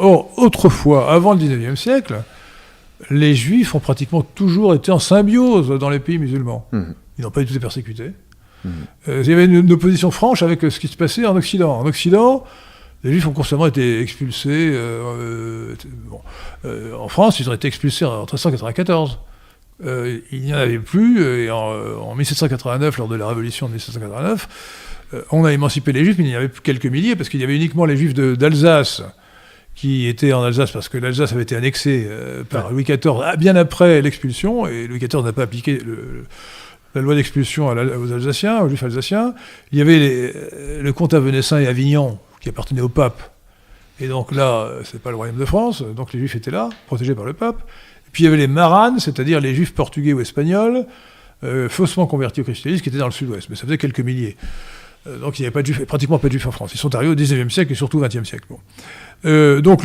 Or, autrefois, avant le 19e siècle, les Juifs ont pratiquement toujours été en symbiose dans les pays musulmans. Ils n'ont pas du tout été persécutés. Il y avait une opposition franche avec ce qui se passait en Occident. En Occident, les Juifs ont constamment été expulsés. En France, ils ont été expulsés en 1394. Il n'y en avait plus. Et en 1789, lors de la Révolution de 1789, on a émancipé les Juifs, mais il y en avait quelques milliers, parce qu'il y avait uniquement les Juifs d'Alsace qui étaient en Alsace, parce que l'Alsace avait été annexée par Louis XIV bien après l'expulsion, et Louis XIV n'a pas appliqué la loi d'expulsion aux Alsaciens, aux Juifs alsaciens. Il y avait le comte Avenassin et Avignon, qui appartenaient au pape. Et donc là, c'est pas le royaume de France, donc les Juifs étaient là, protégés par le pape. Et puis il y avait les Maranes, c'est-à-dire les Juifs portugais ou espagnols, faussement convertis au christianisme, qui étaient dans le sud-ouest, mais ça faisait quelques milliers. Donc il n'y avait pas de Juifs, pratiquement pas de Juifs en France. Ils sont arrivés au 19e siècle et surtout au 20e siècle. Donc